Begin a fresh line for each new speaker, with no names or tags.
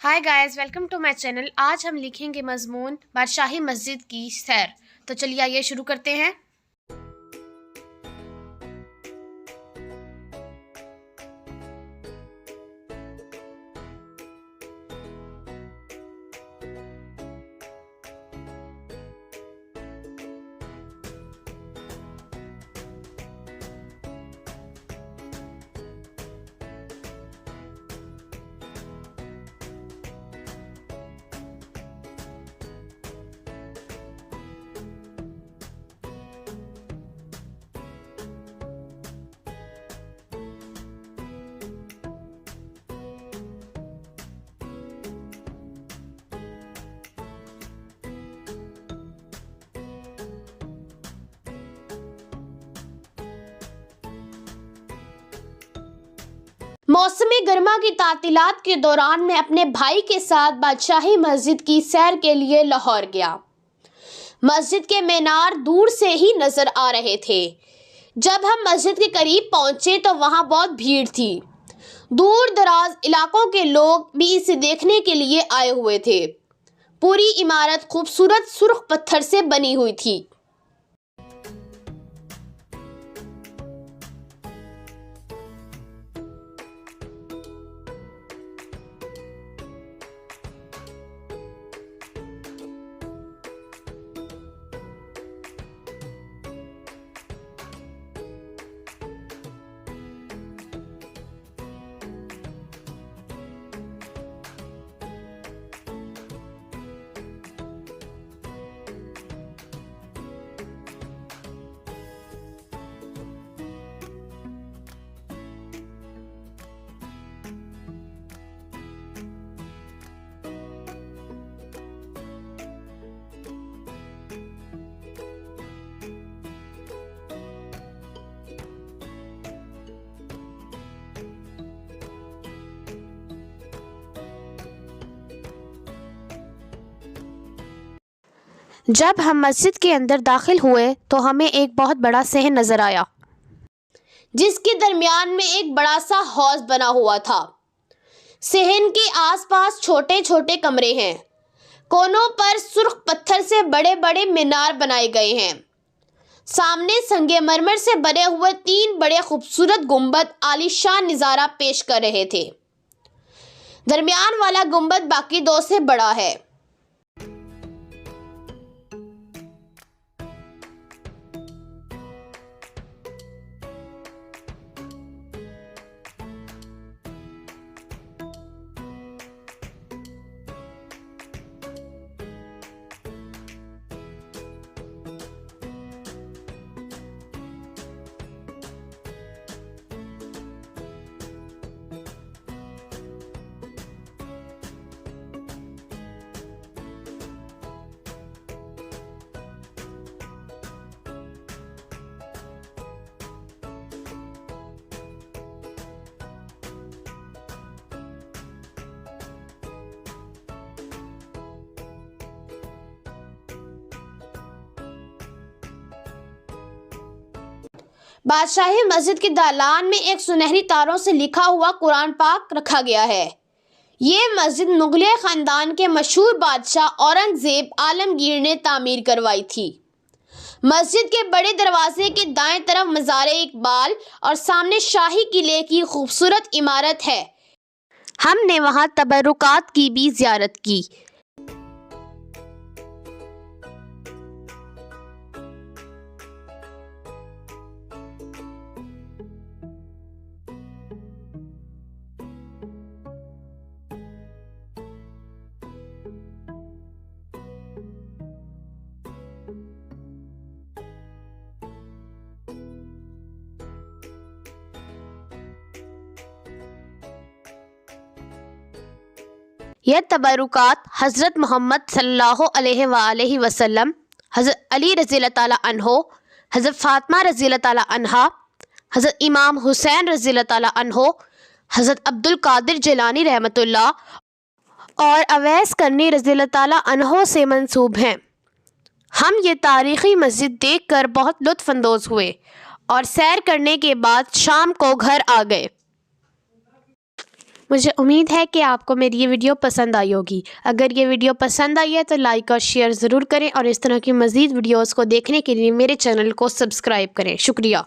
Hi guys, welcome to my channel. आज हम लिखेंगे मजमून बादशाही मस्जिद की सैर। तो चलिए आइए शुरू करते हैं। मौसमी गर्मा की तातीलात के दौरान मैं अपने भाई के साथ बादशाही मस्जिद की सैर के लिए लाहौर गया। मस्जिद के मीनार दूर से ही नजर आ रहे थे। जब हम मस्जिद के करीब पहुंचे तो वहां बहुत भीड़ थी। दूर दराज इलाकों के लोग भी इसे देखने के लिए आए हुए थे। पूरी इमारत खूबसूरत सुर्ख पत्थर से बनी हुई थी। जब हम मस्जिद के अंदर दाखिल हुए तो हमें एक बहुत बड़ा सहन नजर आया, जिसके दरमियान में एक बड़ा सा हौज बना हुआ था। सहन के आसपास छोटे छोटे कमरे हैं। कोनों पर सुर्ख पत्थर से बड़े बड़े मीनार बनाए गए हैं। सामने संगमरमर से बने हुए 3 बड़े खूबसूरत गुंबद आलीशान नज़ारा पेश कर रहे थे। दरमियान वाला गुंबद बाकी 2 से बड़ा है। बादशाही मस्जिद के दालान में एक सुनहरी तारों से लिखा हुआ कुरान पाक रखा गया है। ये मस्जिद मुगलिया ख़ानदान के मशहूर बादशाह औरंगज़ेब आलमगीर ने तामीर करवाई थी। मस्जिद के बड़े दरवाजे के दाएं तरफ मज़ार इकबाल और सामने शाही किले की खूबसूरत इमारत है। हमने वहाँ तबरुकात की भी ज़ियारत की। यह तबरुकात हज़रत मोहम्मद सल्लल्लाहु अलैहि वसल्लम, हज़रत अली रज़ियल्लाहु ताला अन्हो, हज़रत फ़ातिमा रज़ियल्लाहु ताला अन्हा, हज़रत इमाम हुसैन रज़ियल्लाहु ताला अन्हो, हज़रत अब्दुल कादिर जिलानी रहमतुल्लाह और अवैस करनी रज़ियल्लाहु ताला अन्हो से मंसूब हैं। हम ये तारीख़ी मस्जिद देखकर बहुत लुत्फ़ अंदोज़ हुए और सैर करने के बाद शाम को घर आ गए। मुझे उम्मीद है कि आपको मेरी ये वीडियो पसंद आई होगी। अगर ये वीडियो पसंद आई है तो लाइक और शेयर ज़रूर करें और इस तरह की मज़ीद वीडियोज़ को देखने के लिए मेरे चैनल को सब्सक्राइब करें। शुक्रिया।